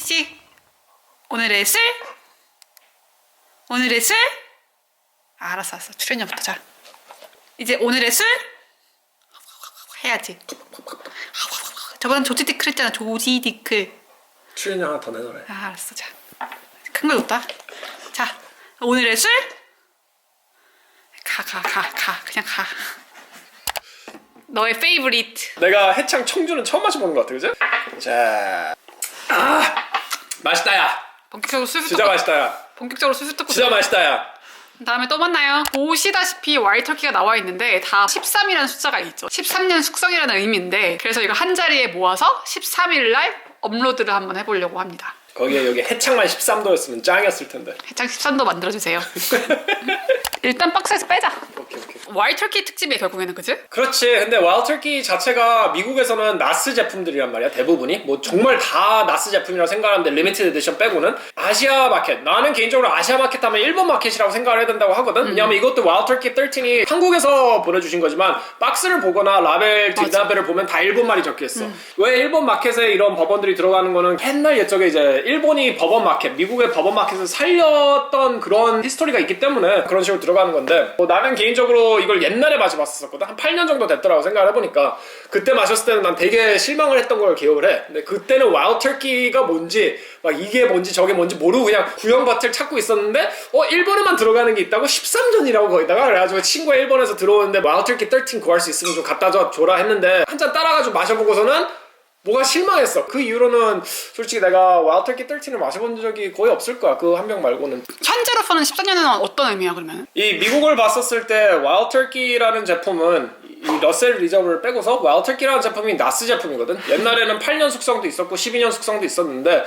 씩씩. 오늘의 술? 오늘의 술? 아, 알았어. 출연료부터. 자, 이제 오늘의 술? 해야지. 저번엔 조지디클 했잖아. 조지디클. 출연료 하나 더 내놓으래. 아, 알았어. 자, 큰 걸 줬다. 자, 오늘의 술? 그냥 가. 너의 페이보릿. 내가 해창 청주는 처음 마셔보는 것 같아, 그지? 자, 맛있다 야. 본격적으로 술술 진짜 뜯고. 맛있다 야. 본격적으로 술술 뜯고. 진짜 맛있다 야. 다음에 또 만나요. 보시다시피 와일터키가 나와 있는데 다 13이라는 숫자가 있죠. 13년 숙성이라는 의미인데 그래서 이거 한 자리에 모아서 13일 날 업로드를 한번 해보려고 합니다. 거기에 여기 해창만 13도였으면 짱이었을 텐데. 해창 13도 만들어주세요. 일단 박스에서 빼자. 오케이. 와일터키 특집이에요, 결국에는. 그치? 그렇지. 근데 와일드터키 자체가 미국에서는 나스 제품들이란 말이야, 대부분이. 뭐 정말 다 나스 제품이라고 생각하는데 리미티드 에디션 빼고는 아시아 마켓. 나는 개인적으로 아시아 마켓 하면 일본 마켓이라고 생각을 해야 된다고 하거든. 왜냐면 이것도 와일드터키 13이 한국에서 보내주신 거지만 박스를 보거나 라벨 뒷라벨을 보면 다 일본말이 적혀있어. 왜 일본 마켓에 이런 법원들이 들어가는 거는 옛날 옛적에 이제 일본이 법원 마켓, 미국의 법원 마켓을 살렸던 그런 히스토리가 있기 때문에 그런 식으로 들어가는 건데 나는 개인적으로 이걸 옛날에 마셔봤었거든. 한 8년 정도 됐더라고 생각을 해보니까 그때 마셨을 때는 난 되게 실망을 했던 걸 기억을 해. 근데 그때는 와일드터키가 뭔지 막 이게 뭔지 저게 뭔지 모르고 그냥 구형밭을 찾고 있었는데 일본에만 들어가는 게 있다고 13전이라고 거기다가 그래가지고 친구가 일본에서 들어오는데 와일드터키 13 구할 수 있으면 좀 갖다 줘라 했는데 한 잔 따라가지고 마셔보고서는 뭐가 실망했어. 그 이후로는 솔직히 내가 와일드터키 13을 마셔본 적이 거의 없을 거야. 그 한 병 말고는. 현재로서는 14년은 어떤 의미야, 그러면? 이 미국을 봤었을 때 와일드터키라는 제품은 이 러셀 리저브를 빼고서 와일드터키라는 제품이 나스 제품이거든. 옛날에는 8년 숙성도 있었고 12년 숙성도 있었는데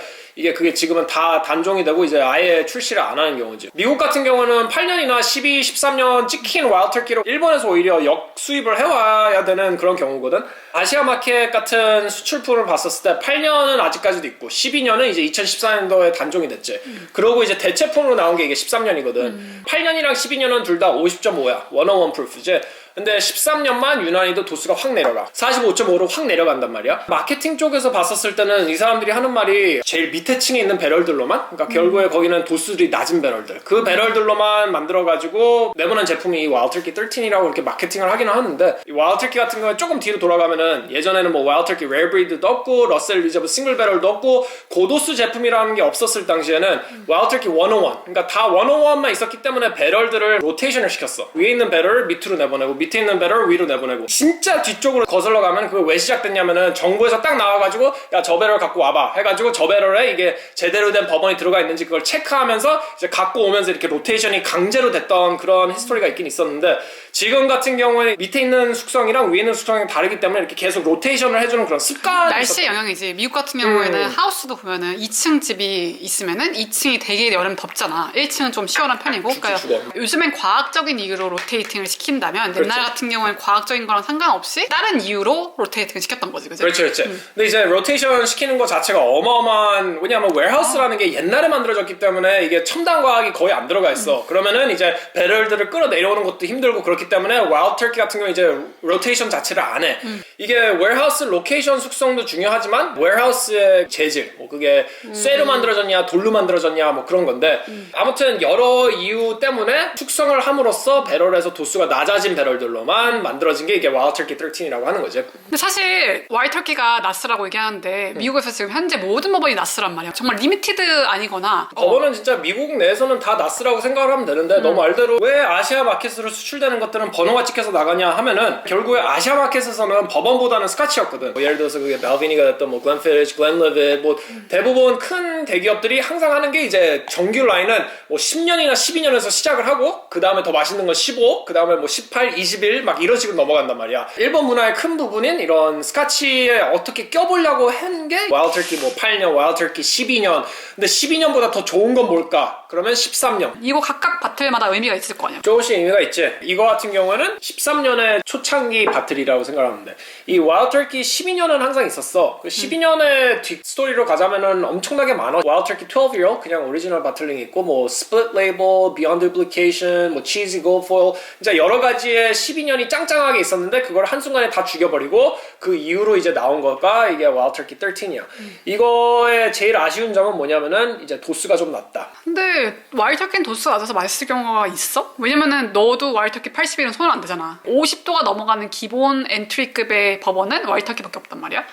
그게 지금은 다 단종이 되고 이제 아예 출시를 안 하는 경우지. 미국 같은 경우는 8년이나 12, 13년 찍힌 와일드터키로 일본에서 오히려 역수입을 해와야 되는 그런 경우거든. 아시아 마켓 같은 수출품을 봤었을 때 8년은 아직까지도 있고 12년은 이제 2014년도에 단종이 됐지. 그러고 이제 대체품으로 나온 게 이게 13년이거든. 8년이랑 12년은 둘 다 50.5야. 101 프루프지. 근데 13년만 유난히도 도수가 확 내려가. 45.5로 확 내려간단 말이야. 마케팅 쪽에서 봤었을 때는 이 사람들이 하는 말이 제일 밑에 층에 있는 배럴들로만, 그러니까 결국에 거기는 도수들이 낮은 배럴들, 그 배럴들로만 만들어가지고 내보낸 제품이 이 와일드터키 13이라고 이렇게 마케팅을 하기는 하는데, 이 와일드터키 같은 경우는 조금 뒤로 돌아가면은 예전에는 뭐 와일드터키 레어 브리드도 없고 러셀 리저브 싱글 배럴도 없고 고도수 제품이라는 게 없었을 당시에는 와일드터키 101, 그러니까 다 101만 있었기 때문에 배럴들을 로테이션을 시켰어. 위에 있는 배럴을 밑으로 내보내고 밑에 있는 배럴 위로 내보내고. 진짜 뒤쪽으로 거슬러 가면 그게 왜 시작됐냐면은 정부에서 딱 나와가지고 야, 저 배럴 갖고 와봐 해가지고 저 배럴에 이게 제대로 된 버번이 들어가 있는지 그걸 체크하면서 이제 갖고 오면서 이렇게 로테이션이 강제로 됐던 그런 히스토리가 있긴 있었는데, 지금 같은 경우에 밑에 있는 숙성이랑 위에 있는 숙성이 다르기 때문에 이렇게 계속 로테이션을 해주는 그런 습관이 날씨의 영향이지. 미국 같은 경우에는 하우스도 보면은 2층 집이 있으면은 2층이 되게 여름 덥잖아. 1층은 좀 시원한 편이고. 그러니까 요즘엔 과학적인 이유로 로테이팅을 시킨다면 옛날 같은 경우엔 과학적인 거랑 상관없이 다른 이유로 로테이팅을 시켰던 거지, 그치? 그렇지. 근데 이제 로테이션 시키는 거 자체가 어마어마한, 왜냐하면 웨어하우스라는 게 옛날에 만들어졌기 때문에 이게 첨단 과학이 거의 안 들어가 있어. 그러면은 이제 배럴들을 끌어내려오는 것도 힘들고 그렇기 때문에 와일드터키 같은 경우 이제 로테이션 자체를 안 해. 이게 웨어하우스 로케이션 숙성도 중요하지만 웨어하우스의 재질, 뭐 그게 쇠로 만들어졌냐 돌로 만들어졌냐 뭐 그런 건데, 아무튼 여러 이유 때문에 숙성을 함으로써 배럴에서 도수가 낮아진 배럴들로만 만들어진 게 이게 와일드터키 13이라고 하는 거지. 근데 사실 와일드터키가 나스라고 얘기하는데 미국에서 지금 현재 모든 버번이 나스란 말이야. 정말 리미티드 아니거나 버번은 진짜 미국 내에서는 다 나스라고 생각을 하면 되는데 너 말대로 왜 아시아 마켓으로 수출되는 것들은 번호가 찍혀서 나가냐 하면은 결국에 아시아 마켓에서는 버번보다는 스카치였거든. 뭐 예를 들어서 그게 멜비니가 됐던 뭐 글렌피디치, 글렌리빗, 뭐 대부분 큰 대기업들이 항상 하는 게 이제 정규 라인은 뭐 10년이나 12년에서 시작을 하고 그 다음에 더 맛있는 건 15, 그 다음에 뭐 18, 21 막 이런 식으로 넘어간단 말이야. 일본 문화의 큰 부분인 이런 스카치에 어떻게 껴보려고 한 게 와일드터키 뭐 8년, 와일드터키 12년. 근데 12년보다 더 좋은 건 뭘까? 그러면 13년. 이거 각각 바틀마다 의미가 있을 거 아니야. 조금씩 의미가 있지. 이거 같은 경우에는 13년의 초창기 바틀이라고 생각하는데 이 와일드 터키 12년은 항상 있었어. 그 12년의 뒷스토리로 가자면은 엄청나게 많아. 와일드 터키 12year 그냥 오리지널 바틀링이 있고 뭐 스플릿 레이블, 비욘드 두플리케이션, 뭐 치즈 골드 포일 진짜 여러 가지의 12년이 짱짱하게 있었는데 그걸 한순간에 다 죽여버리고 그 이후로 이제 나온 거가 이게 와일드 터키 13이야. 이거의 제일 아쉬운 점은 뭐냐면은 이제 도수가 좀 낮다. 근데 와일드 터키는 도수가 낮아서 맛있을 경우가 있어? 왜냐면은 너도 와일드 터키 81은 손을 안 대잖아. 50도가 넘어가는 기본 엔트리급의 버번은 와일드 터키밖에 없단 말이야.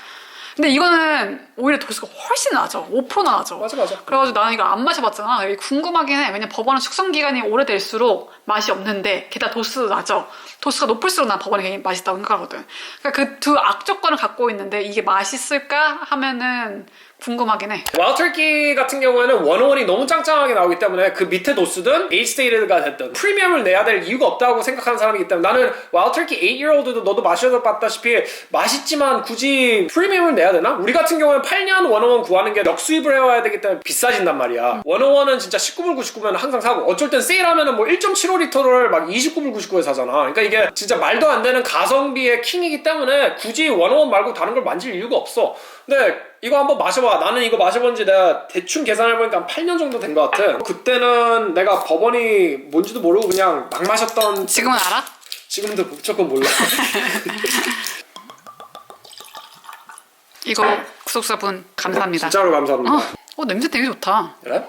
근데 이거는 오히려 도수가 훨씬 낮아. 5%나 낮아. 맞아. 그래가지고 나는 이걸 안 마셔봤잖아. 이게 궁금하긴 해. 왜냐면 버번은 숙성기간이 오래될수록 맛이 없는데 게다가 도수도 낮아. 도수가 높을수록 난 버번이 굉장히 맛있다고 생각하거든. 그러니까 그 두 악조건을 갖고 있는데 이게 맛있을까 하면은 궁금하긴 해. 와일드 터키 같은 경우에는 101이 너무 짱짱하게 나오기 때문에 그 밑에 도수든 에이스테이드가 됐든 프리미엄을 내야 될 이유가 없다고 생각하는 사람이기 때문에 나는 와일드 터키 8year-old도 너도 마셔봤다시피 맛있지만 굳이 프리미엄을 내야 되나? 우리 같은 경우는 8년 101 구하는 게 역수입을 해와야 되기 때문에 비싸진단 말이야. 101은 진짜 19불 99면 항상 사고 어쩔 땐 세일하면은 뭐 1.75리터를 막 29불 99에 사잖아. 그러니까 이게 진짜 말도 안 되는 가성비의 킹이기 때문에 굳이 101 말고 다른 걸 만질 이유가 없어. 근데 이거 한번 마셔봐. 나는 이거 마셔본 지 내가 대충 계산해보니까 한 8년 정도 된 것 같아. 그때는 내가 버번이 뭔지도 모르고 그냥 막 마셨던. 지금은 알아? 지금도 무조건 몰라. 이거 구독자분 감사합니다. 진짜로 감사합니다. 냄새 되게 좋다. 그래?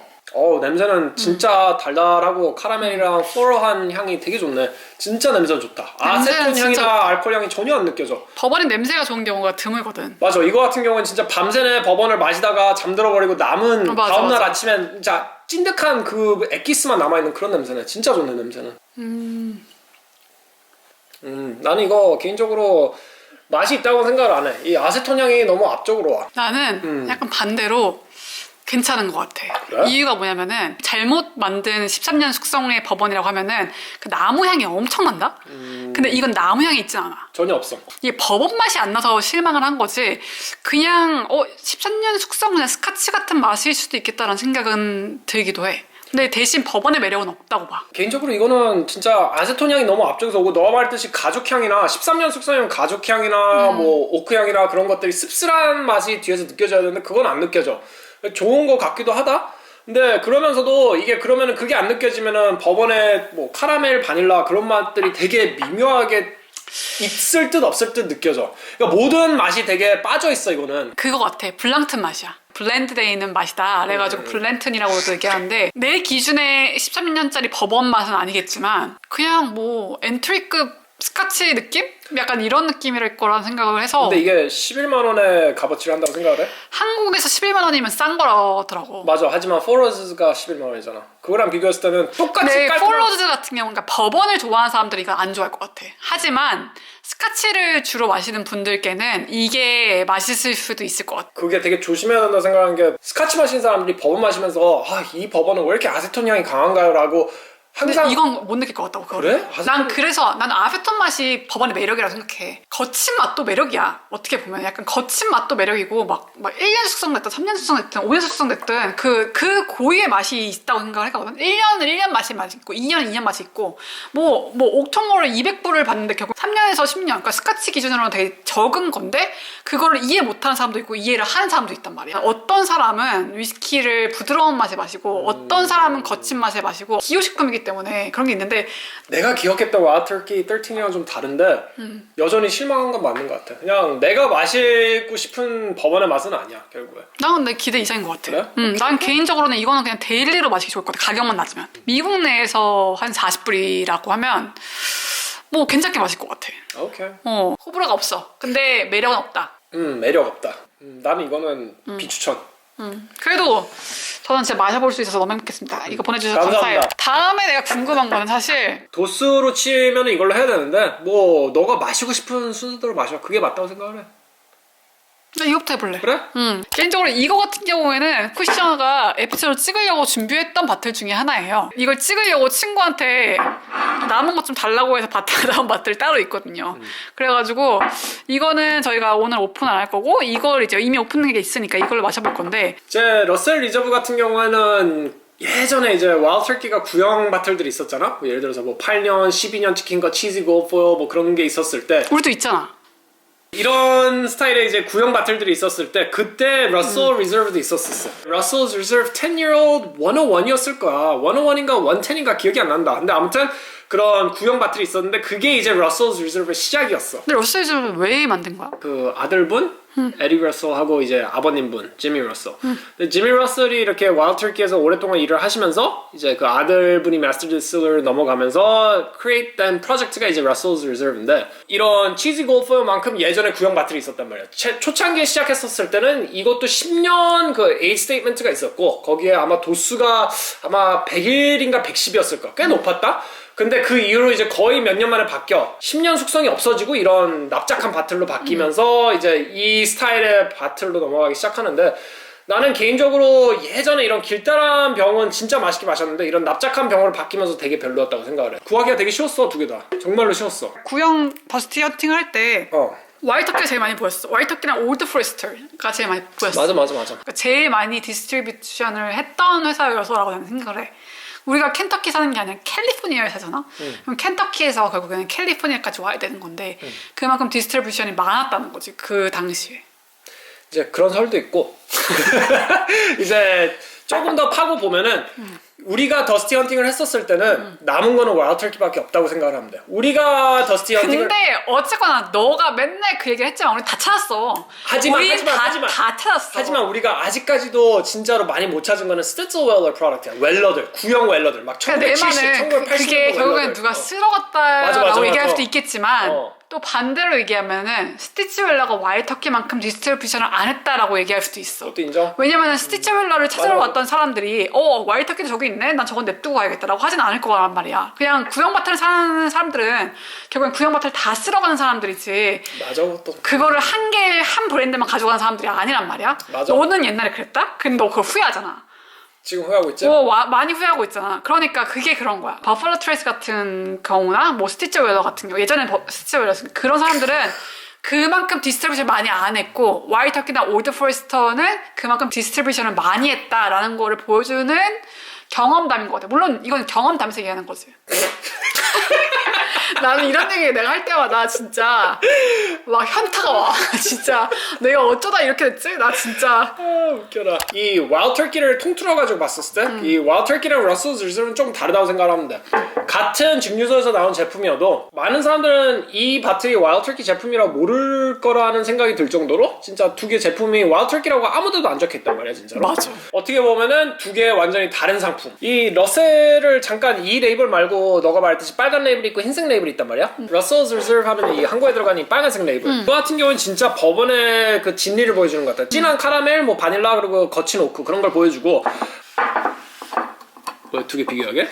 냄새는 진짜 달달하고 카라멜이랑 플로럴한 향이 되게 좋네. 진짜 냄새는 좋다. 아세톤 향이나 진짜... 알코올 향이 전혀 안 느껴져. 버번이 냄새가 좋은 경우가 드물거든. 맞아. 이거 같은 경우는 진짜 밤새내 버번을 마시다가 잠들어버리고 남은 다음날 아침에 진짜 찐득한 그 엑기스만 남아있는 그런 냄새네. 진짜 좋네 냄새는. 나는 이거 개인적으로 맛이 있다고 생각을 안 해. 이 아세톤 향이 너무 앞쪽으로 와. 나는 약간 반대로 괜찮은 것 같아. 그래? 이유가 뭐냐면은 잘못 만든 13년 숙성의 버번이라고 하면은 그 나무 향이 엄청 난다? 근데 이건 나무 향이 있진 않아. 전혀 없어. 이게 버번 맛이 안 나서 실망을 한 거지 그냥 13년 숙성 그냥 스카치 같은 맛일 수도 있겠다라는 생각은 들기도 해. 근데 대신 버번의 매력은 없다고 봐. 개인적으로 이거는 진짜 아세톤 향이 너무 앞쪽에서 오고 너가 말했듯이 가죽향이나 13년 숙성이면 가죽향이나 뭐 오크향이나 그런 것들이 씁쓸한 맛이 뒤에서 느껴져야 되는데 그건 안 느껴져. 좋은 거 같기도 하다? 근데 그러면서도 이게 그러면은 그게 안 느껴지면은 버번의 뭐 카라멜, 바닐라 그런 맛들이 되게 미묘하게 있을 듯 없을 듯 느껴져. 그러니까 모든 맛이 되게 빠져있어 이거는. 그거 같아. 블랑튼 맛이야. 블렌드되어 있는 맛이다. 그래가지고 블렌튼이라고도 얘기하는데 내 기준에 13년짜리 버번 맛은 아니겠지만 그냥 뭐 엔트리급 스카치 느낌? 약간 이런 느낌일 거라는 생각을 해서. 근데 이게 11만 원의 값어치를 한다고 생각을 해? 한국에서 11만 원이면 싼 거라더라고. 맞아. 하지만 포로즈가 11만 원이잖아. 그거랑 비교했을 때는 똑같이 네, 깔끔한... 포로즈 같은 경우는 그러니까 버번을 좋아하는 사람들이 이거 안 좋아할 것 같아. 하지만 스카치를 주로 마시는 분들께는 이게 맛있을 수도 있을 것 같아. 그게 되게 조심해야 된다고 생각하는 게 스카치 마시는 사람들이 버번 마시면서 이 버번은 왜 이렇게 아세톤 향이 강한가요? 라고 항상. 근데 이건 못 느낄 것 같다고. 그래? 난 아세톤 맛이 버번의 매력이라고 생각해. 거친 맛도 매력이야. 어떻게 보면 약간 거친 맛도 매력이고 막 1년 숙성됐든 3년 숙성됐든 5년 숙성됐든 그 고유의 맛이 있다고 생각을 했거든. 1년은 1년 맛이 있고 2년은 2년 맛이 있고 뭐 옥토모를 200불을 받는데 결국 3년에서 10년 그러니까 스카치 기준으로는 되게 적은 건데 그거를 이해 못하는 사람도 있고 이해를 하는 사람도 있단 말이야. 어떤 사람은 위스키를 부드러운 맛에 마시고 어떤 사람은 거친 맛에 마시고 기호식품이기 때문에 그런 게 있는데 내가 기억했던 와일드 터키 13이랑 좀 다른데 여전히 실망한 건 맞는 것 같아. 그냥 내가 마시고 싶은 버번의 맛은 아니야 결국에. 난 근데 기대 이상인 것 같아. 그래? 난 개인적으로는 이거는 그냥 데일리로 마시기 좋을 것 같아. 가격만 낮으면. 미국 내에서 한 40불이라고 하면 뭐 괜찮게 마실 것 같아. 오케이. 호불호가 없어. 근데 매력은 없다. 매력 없다. 나는 이거는 비추천. 그래도 저는 진짜 마셔볼 수 있어서 너무 행복했습니다. 이거 보내주셔서 감사해요. 다음에 내가 궁금한 거는 사실 도수로 치면 이걸로 해야 되는데 뭐 너가 마시고 싶은 순서대로 마셔. 그게 맞다고 생각을 해. 나 이거부터 해볼래. 그래? 개인적으로 이거 같은 경우에는 쿠션가 에피소드 찍으려고 준비했던 바틀 중에 하나예요. 이걸 찍으려고 친구한테 남은 것 좀 달라고 해서 바틀 나온 바틀 따로 있거든요. 그래가지고 이거는 저희가 오늘 오픈 안 할 거고 이걸 이제 이미 오픈한 게 있으니까 이걸로 마셔볼 건데 제 러셀 리저브 같은 경우에는 예전에 이제 와일드 터키가 구형 바틀들이 있었잖아. 뭐 예를 들어서 뭐 8년, 12년 찍힌 거 치즈 골포 뭐 그런 게 있었을 때 우리도 있잖아. 이런 스타일의 이제 구형 바틀들이 있었을 때 그때 러셀 리저브도 있었었어. 러셀 리저브 10-year-old 101이었을 거야. 101인가 110인가 기억이 안 난다. 근데 아무튼 그런 구형 바틀이 있었는데 그게 이제 러셀 리저브의 시작이었어. 근데 러셀 리저브 왜 만든 거야? 그 아들분 에리 러셀하고 이제 아버님분 지미 러셀. 근데 지미 러셀이 이렇게 와일드 터키에서 오랫동안 일을 하시면서 이제 그 아들분이 마스터 디스틸러를 넘어가면서 create 된 프로젝트가 이제 러셀's Reserve인데 이런 치즈 골프만큼 예전에 구형 바틀이 있었단 말이야. 초창기에 시작했었을 때는 이것도 10년 그 에이지 스테이트먼트가 있었고 거기에 아마 도수가 아마 101인가 110이었을 거야. 꽤 높았다. 근데 그 이후로 이제 거의 몇 년 만에 바뀌어 10년 숙성이 없어지고 이런 납작한 바틀로 바뀌면서 이제 이 스타일의 바틀로 넘어가기 시작하는데 나는 개인적으로 예전에 이런 길다란 병은 진짜 맛있게 마셨는데 이런 납작한 병으로 바뀌면서 되게 별로였다고 생각을 해. 구하기가 되게 쉬웠어. 두 개 다 정말로 쉬웠어. 구형 더스티 헌팅 할 때 와일드 터키가 제일 많이 보였어. 와일드 터키랑 올드 포레스터가 제일 많이 보였어. 맞아. 그러니까 제일 많이 디스트리뷰션을 했던 회사여서라고 나는 생각을 해. 우리가 켄터키 사는 게 아니라 캘리포니아에 사잖아. 그럼 켄터키에서 결국에는 캘리포니아까지 와야 되는 건데 그만큼 디스트리뷰션이 많았다는 거지 그 당시에. 이제 그런 설도 있고 이제 조금 더 파고 보면은 우리가 더스티 헌팅을 했었을 때는 남은 거는 와일드 터키밖에 없다고 생각을 하면 돼. 우리가 더스티 헌팅을 근데 어쨌거나 너가 맨날 그 얘기를 했지만 우리 다 찾았어. 하지만 다 찾았어. 하지만 우리가 아직까지도 진짜로 많이 못 찾은 거는 스티츠 웰러 프로덕트야. 웰러들, 구형 웰러들 막 1970, 1980. 그게 결국엔 누가 쓸어갔다라고 맞아. 얘기할 수도 있겠지만 또 반대로 얘기하면은 스티치 웰러가 와일드 터키만큼 디스트리뷰션을 안 했다라고 얘기할 수도 있어. 그것도 인정. 왜냐면은 스티치 웰러를 찾으러 왔던 사람들이 와일드 터키도 저기 있네? 난 저건 냅두고 가야겠다라고 하진 않을 거란 말이야. 그냥 구형 바틀을 사는 사람들은 결국엔 구형 바틀 다 쓸어가는 사람들이지. 맞아. 또 그거를 한 브랜드만 가져가는 사람들이 아니란 말이야. 맞아. 너는 옛날에 그랬다? 근데 너 그걸 후회하잖아. 지금 후회하고 있지? 많이 후회하고 있잖아. 그러니까 그게 그런 거야. 버팔로 트레이스 같은 경우나 뭐 스티치 웰러 같은 경우 예전에 스티치 웰러 그런 사람들은 그만큼 디스트리뷰션 많이 안 했고 와일드 터키나 올드 포레스터는 그만큼 디스트리뷰션을 많이 했다라는 거를 보여주는 경험담인 것 같아. 물론 이건 경험담에서 얘기하는 거지. 나는 이런 얘기 내가 할 때마다 진짜 막 현타가 와. 진짜 내가 어쩌다 이렇게 됐지? 나 진짜 웃겨라. 이 와일드 터키를 통틀어 가지고 봤었을 때 이 와일드 터키랑 러셀's 리저브는 좀 다르다고 생각하면 돼. 같은 증류소에서 나온 제품이어도 많은 사람들은 이 바틀이 와일드 터키 제품이라고 모를 거라는 생각이 들 정도로 진짜 두 개 제품이 와일드 터키라고 아무데도 안 적혀있단 말이야 진짜로. 맞아. 어떻게 보면은 두 개 완전히 다른 상품. 이 러셀을 잠깐 이 레이블 말고 너가 말했듯이 빨간 레이블이 있고 흰색 레이블이 있단 말이야. 러셀's Reserve 하면 이 한국에 들어가는 이 빨간색 레이블. 그거 같은 경우는 진짜 버번의 그 진리를 보여주는 것 같아. 진한 카라멜, 뭐 바닐라 그리고 거친 오크 그런 걸 보여주고. 뭐 두 개 비교하게?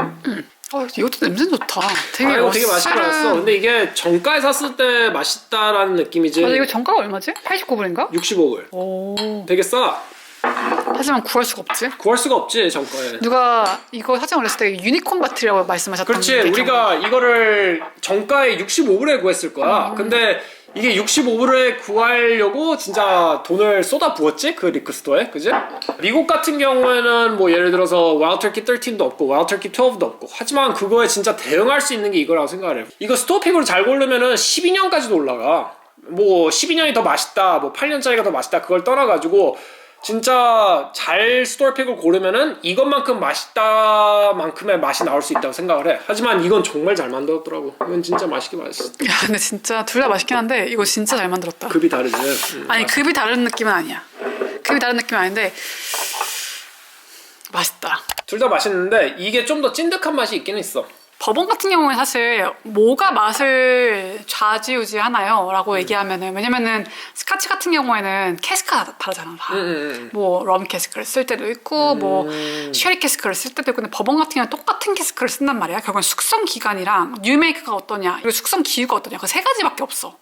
이것도 냄새 좋다. 되게 되게 맛있게 나왔어. 근데 이게 정가에 샀을 때 맛있다라는 느낌이지. 맞아, 이거 정가가 얼마지? 89불인가? 65불. 오. 되게 싸. 하지만 구할 수가 없지. 구할 수가 없지 정가에. 누가 이거 사진 올렸을 때 유니콘 바틀이라고 말씀하셨던 그렇지. 우리가 이거를 정가에 65불에 구했을 거야. 근데 이게 65불에 구하려고 진짜 돈을 쏟아 부었지? 그 리크스토어에. 그지? 미국 같은 경우에는 뭐 예를 들어서 와일드 터키 13도 없고 와일드 터키 12도 없고 하지만 그거에 진짜 대응할 수 있는 게 이거라고 생각을 해. 이거 스토어픽으로 잘 고르면은 12년까지도 올라가. 뭐 12년이 더 맛있다, 뭐 8년짜리가 더 맛있다 그걸 떠나가지고 진짜 잘 스토어픽을 고르면은 이것만큼 맛있다만큼의 맛이 나올 수 있다고 생각을 해. 하지만 이건 정말 잘 만들었더라고. 이건 진짜 맛있게 맛있어. 야, 근데 진짜 둘 다 맛있긴 한데 이거 진짜 잘 만들었다. 급이 다르지. 아니 맛있다. 급이 다른 느낌은 아니야. 급이 다른 느낌은 아닌데 맛있다. 둘 다 맛있는데 이게 좀 더 찐득한 맛이 있긴 있어. 버번 같은 경우에 사실 뭐가 맛을 좌지우지하나요? 라고 얘기하면은 왜냐면은 스카치 같은 경우에는 캐스크가 다르잖아. 뭐 럼 캐스크를 쓸 때도 있고 뭐 쉐리 캐스크를 쓸 때도 있고 근데 버번 같은 경우는 똑같은 캐스크를 쓴단 말이야. 결국은 숙성 기간이랑 뉴메이크가 어떠냐 그리고 숙성 기후가 어떠냐 그 세 가지밖에 없어.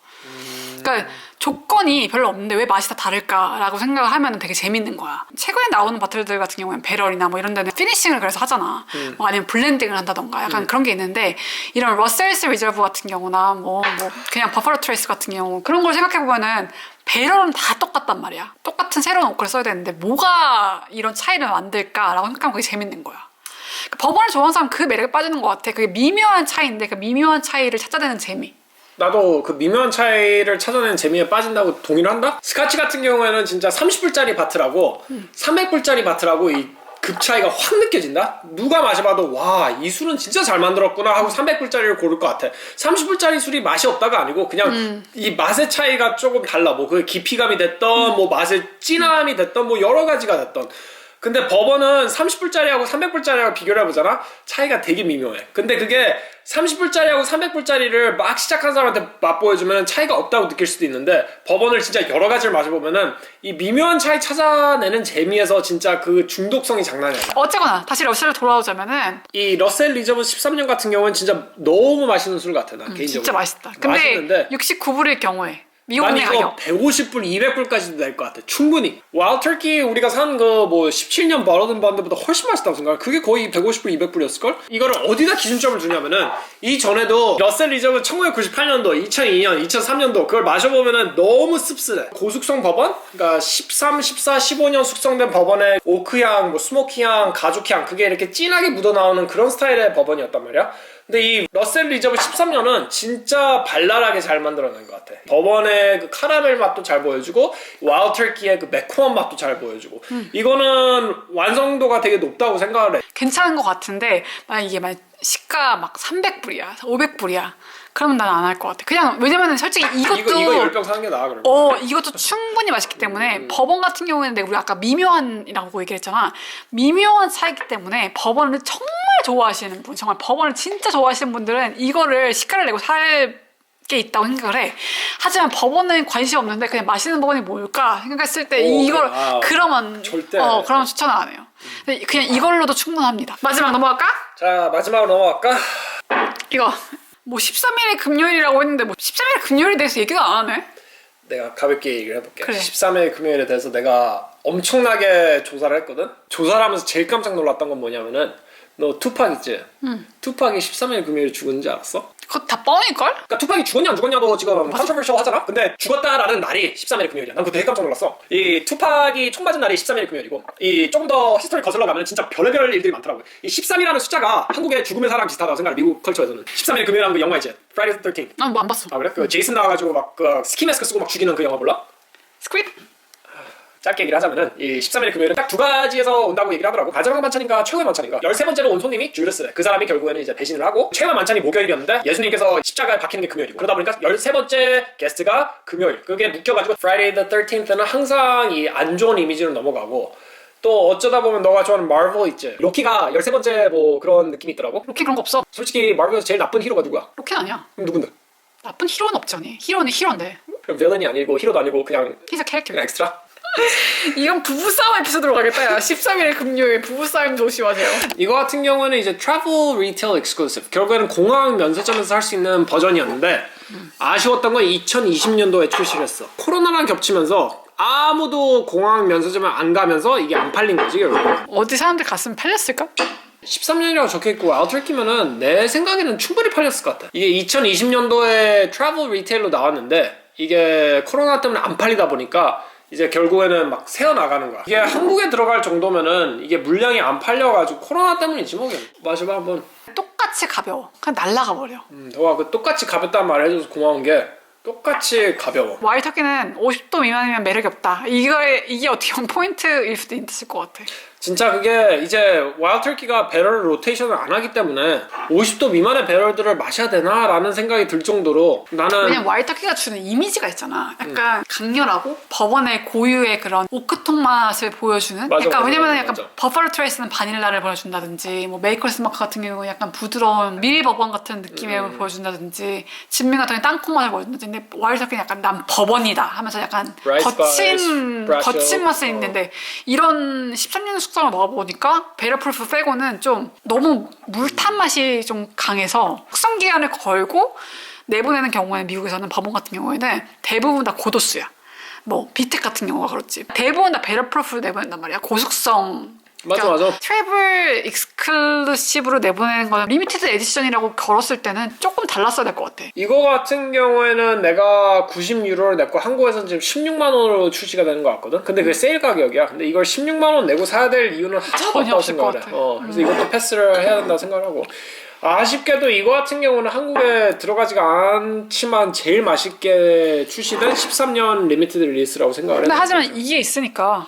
그러니까 조건이 별로 없는데 왜 맛이 다 다를까라고 생각을 하면 되게 재밌는 거야. 최근에 나오는 바틀들 같은 경우는 배럴이나 뭐 이런 데는 피니싱을 그래서 하잖아. 뭐 아니면 블렌딩을 한다던가 약간 그런 게 있는데 이런 러셀스 리저브 같은 경우나 뭐 그냥 버팔로 트레이스 같은 경우 그런 걸 생각해보면은 배럴은 다 똑같단 말이야. 똑같은 새로운 오크를 써야 되는데 뭐가 이런 차이를 만들까라고 생각하면 그게 재밌는 거야. 법원을 좋아하는 사람 그 매력에 빠지는 것 같아. 그게 미묘한 차이인데 그 미묘한 차이를 찾아내는 재미. 나도 그 미묘한 차이를 찾아내는 재미에 빠진다고 동의를 한다? 스카치 같은 경우에는 진짜 30불짜리 바트라고 300불짜리 바트라고 이 급 차이가 확 느껴진다? 누가 마셔봐도 와, 이 술은 진짜 잘 만들었구나 하고 300불짜리를 고를 것 같아. 30불짜리 술이 맛이 없다가 아니고 그냥 이 맛의 차이가 조금 달라. 뭐 그 깊이감이 됐던 뭐 맛의 진함이 됐던 뭐 여러 가지가 됐던. 근데 법원은 30불짜리하고 300불짜리하고 비교를 해보잖아? 차이가 되게 미묘해. 근데 그게 30불짜리하고 300불짜리를 막 시작한 사람한테 맛보여주면 차이가 없다고 느낄 수도 있는데 법원을 진짜 여러 가지를 마셔보면은 이 미묘한 차이 찾아내는 재미에서 진짜 그 중독성이 장난이 아니야. 어쨌거나 다시 러셀로 돌아오자면은 이 러셀 리저브 13년 같은 경우는 진짜 너무 맛있는 술 같아. 난 개인적으로. 진짜 맛있다. 근데 맛있는데 69불일 경우에 미국 난 내 이거 가격 150불, 200불까지도 될 것 같아. 충분히. 와일드 터키 우리가 산 그 뭐 17년 버러든 반드보다 훨씬 맛있다고 생각해. 그게 거의 150불, 200불이었을걸? 이거를 어디다 기준점을 두냐면은 이전에도 러셀 리저브 1998년도, 2002년, 2003년도 그걸 마셔보면은 너무 씁쓸해. 고숙성 버번? 그러니까 13, 14, 15년 숙성된 버번에 오크향, 뭐 스모키향, 가죽향 그게 이렇게 진하게 묻어나오는 그런 스타일의 버번이었단 말이야. 근데 이 러셀 리저브 13년은 진짜 발랄하게 잘 만들어낸 것 같아. 버번의 그 카라멜 맛도 잘 보여주고 와일드 터키의 그 매콤한 맛도 잘 보여주고 이거는 완성도가 되게 높다고 생각을 해. 괜찮은 것 같은데 만약 이게 만약 시가 막 300불이야 500불이야 그러면 난 안 할 것 같아. 그냥 왜냐면은 솔직히 이것도 이거 10병 사는 게 나아 그러면. 이것도 충분히 맛있기 때문에 법원 같은 경우에는 우리 아까 미묘한이라고 얘기했잖아. 미묘한 차이기 때문에 법원을 정말 좋아하시는 분, 정말 법원을 진짜 좋아하시는 분들은 이거를 시가를 내고 살 게 있다고 생각을 해. 하지만 법원은 관심 없는데 그냥 마시는 법원이 뭘까 생각했을 때 이걸 그러면 절대 그러면 추천을 안 해요. 근데 그냥 이걸로도 충분합니다. 마지막 넘어갈까? 자, 마지막으로 넘어갈까? 이거 뭐 13일이 금요일이라고 했는데 뭐 13일 금요일에 대해서 얘기가 안 하네. 내가 가볍게 얘기를 해볼게. 그래. 13일 금요일에 대해서 내가 엄청나게 조사를 했거든? 조사를 하면서 제일 깜짝 놀랐던 건 뭐냐면은 너 투팍 있지? 투팍이 13일 금요일에 죽었는지 알았어? 그거 다 뻥일걸? 그러니까 투팍이 죽었냐 안 죽었냐도 지금 컨트로버셜 하잖아? 근데 죽었다라는 날이 13일 금요일이야. 난 그거 되게 깜짝 놀랐어. 이 투팍이 총 맞은 날이 13일 금요일이고 이 조금 더 히스토리 거슬러 가면 진짜 별의별 일들이 많더라고요. 이 13이라는 숫자가 한국의 죽음의 사람 비슷하다고 생각해. 미국 컬처에서는 13일 금요일이라는 그 영화 있지? Friday the 13th. 난 뭐 안 봤어. 아 그래? 그 제이슨 나와가지고 막 그 스키 마스크 쓰고 막 죽이는 그 영화 몰라? 스퀴드? 짧게 얘기를 하자면은 이 13일 금요일은 딱 두 가지에서 온다고 얘기를 하더라고. 마지막 만찬인가 최후의 만찬인가. 13번째로 온 손님이 주르스. 그 사람이 결국에는 이제 배신을 하고 최후의 만찬이 목요일이었는데 예수님께서 십자가에 박히는 게 금요일이고 그러다 보니까 13번째 게스트가 금요일. 그게 묶여가지고 Friday the 13th는 항상 이 안 좋은 이미지로 넘어가고 또 어쩌다 보면 너가 좋아하는 마블 있지. 로키가 13번째 뭐 그런 느낌이 있더라고. 로키 그런 거 없어. 솔직히 마블에서 제일 나쁜 히로가 누구야? 로키는 아니야. 그럼 누군데? 나쁜 히로는 없잖니. 히로는 히로인데. 그럼 빌런이 아니고 히로도 아니고 그냥 He's a character. 엑스트라? 이건 부부싸움 에피소드로 가겠다. 야. 13일 금요일 부부싸움 조심하세요. 이거 같은 경우는 이제 Travel Retail Exclusive 결국에는 공항 면세점에서 살 수 있는 버전이었는데 아쉬웠던 건 2020년도에 출시를 했어. 코로나랑 겹치면서 아무도 공항 면세점에 안 가면서 이게 안 팔린 거지 결국. 어디 사람들 갔으면 팔렸을까? 13년이라고 적혀있고 아웃트키면은 내 생각에는 충분히 팔렸을 것 같아. 이게 2020년도에 트래블 리테일로 나왔는데 이게 코로나 때문에 안 팔리다 보니까 이제 결국에는 막 새어나가는 거야. 이게 한국에 들어갈 정도면은 이게 물량이 안 팔려가지고 코로나 때문이지 뭐. 마셔봐 한번. 똑같이 가벼워. 그냥 날아가 버려. 너가 그 똑같이 가볍다는 말을 해줘서 고마운 게 똑같이 가벼워. 와이터키는 50도 미만이면 매력이 없다. 이게 어떻게 보면 포인트일 수도 있을 것 같아. 진짜 그게 이제 와일드 터키가 배럴 로테이션을 안 하기 때문에 50도 미만의 배럴들을 마셔야 되나라는 생각이 들 정도로 나는 왜냐면 와이터키가 주는 이미지가 있잖아. 약간 강렬하고 법원의 고유의 그런 오크통 맛을 보여주는. 맞아, 약간 맞아, 왜냐면 맞아, 약간 맞아. 버팔로 트레이스는 바닐라를 보여준다든지 뭐 메이커스 마크 같은 경우는 약간 부드러운 밀 버번 같은 느낌을 보여준다든지 진미 같은 경우는 땅콩 맛을 보여준다든지 근데 와이ల్드 터키는 약간 난 버번이다 하면서 약간 Rice 거친 spice, 맛이 있는데 이런 13년 숙성을 먹어보니까 베러프루프 빼고는 좀 너무 물탄 맛이 좀 강해서 숙성 기간을 걸고 내보내는 경우에는 미국에서는 버번 같은 경우에는 대부분 다 고도수야. 뭐 비텍 같은 경우가 그렇지. 대부분 다 베러프루프를 내보낸단 말이야. 고숙성 맞아. 트래블 익스클루시브로 내보내는 거는 리미티드 에디션이라고 걸었을 때는 조금 달랐어야 될 것 같아. 이거 같은 경우에는 내가 90유로를 냈고 한국에서는 지금 16만 원으로 출시가 되는 것 같거든. 근데 그게 세일 가격이야. 근데 이걸 16만 원 내고 사야 될 이유는 하나도 전혀 없다고 없을 것 생각을 해. 같아. 그래서 이것도 패스를 해야 된다고 생각을 하고. 아쉽게도 이거 같은 경우는 한국에 들어가지가 않지만 제일 맛있게 출시된 13년 리미티드 릴리스라고 생각을 해. 근데 하지만 이게 있으니까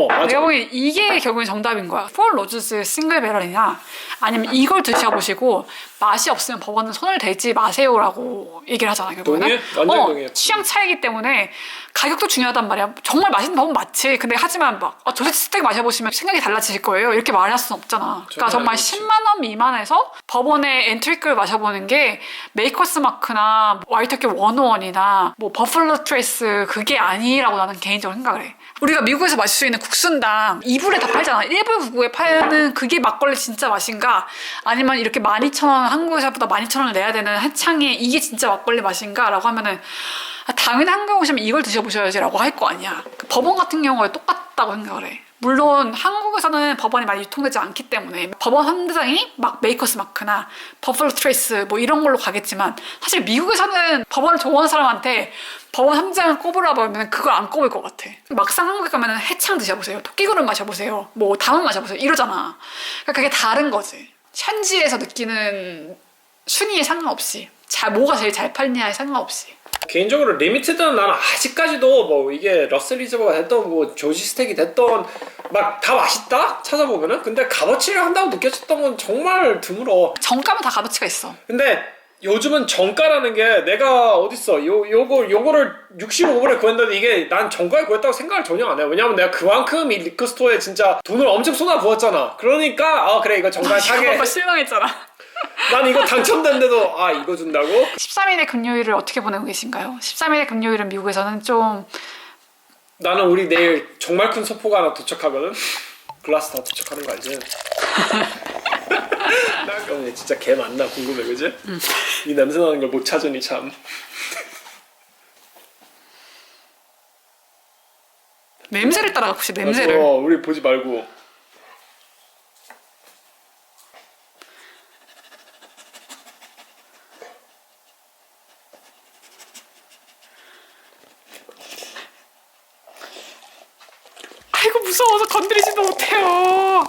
맞아. 내가 보기엔 이게 결국엔 정답인 거야. 폴 로즈스 싱글 배럴이냐 아니면 이걸 드셔보시고 맛이 없으면 법원은 손을 대지 마세요라고 얘기를 하잖아. 결국에는. 동의해? 완전 동의해. 취향 차이기 때문에 가격도 중요하단 말이야. 정말 맛있는 법은 맞지. 근데 하지만 막 저스트 스테이크 마셔보시면 생각이 달라지실 거예요. 이렇게 말할 수는 없잖아. 그러니까 정말 10만 원 미만에서 법원의 엔트리클 마셔보는 게 메이커스 마크나 와이터키 101이나 뭐 버플로 트레이스 그게 아니라고 나는 개인적으로 생각을 해. 우리가 미국에서 마실 수 있는 국순당 2불에 다 팔잖아. 1불 99에 파는 그게 막걸리 진짜 맛인가? 아니면 이렇게 12,000원 한국에서보다 12,000원을 내야 되는 한창에 이게 진짜 막걸리 맛인가? 라고 하면은 당연히 한국에 오시면 이걸 드셔보셔야지 라고 할 거 아니야. 법원 같은 경우에 똑같다고 생각을 해. 물론 한국에서는 법원이 많이 유통되지 않기 때문에 법원 함대장이 막 메이커스 마크나 버플로 트레이스 뭐 이런 걸로 가겠지만 사실 미국에서는 법원을 좋아하는 사람한테 법원 함대장을 꼽으라고 하면 그걸 안 꼽을 것 같아. 막상 한국에 가면 해창 드셔보세요. 토끼그릇 마셔보세요. 뭐 담은 마셔보세요. 이러잖아. 그러니까 그게 다른 거지. 현지에서 느끼는 순위에 상관없이 뭐가 제일 잘 팔리냐에 상관없이. 개인적으로 리미티드는 나는 아직까지도 뭐 이게 러셀 리저버가 됐던 뭐 조지 스택이 됐던 막 다 맛있다 찾아보면은 근데 값어치를 한다고 느껴졌던 건 정말 드물어. 정가면 다 값어치가 있어. 근데 요즘은 정가라는 게 내가 어딨어 요거를 65불에 구했는데 이게 난 정가에 구했다고 생각을 전혀 안 해. 왜냐면 내가 그만큼 이 리커 스토어에 진짜 돈을 엄청 쏟아 부었잖아. 그러니까 그래 이거 정가에 사게. 실망했잖아. 난 이거 당첨됐는데도 이거 준다고? 13일의 금요일을 어떻게 보내고 계신가요? 13일의 금요일은 미국에서는 좀 나는 우리 내일 정말 큰 소포가 하나 도착하거든? 글라스 다 도착하는 거 알지? 나 그럼 진짜 개 맞나 궁금해 그지? 이 냄새 나는 걸 못 찾으니 참. 냄새를 따라가 혹시 냄새를. 우리 보지 말고. 아이고 무서워서 건드리지도 못해요.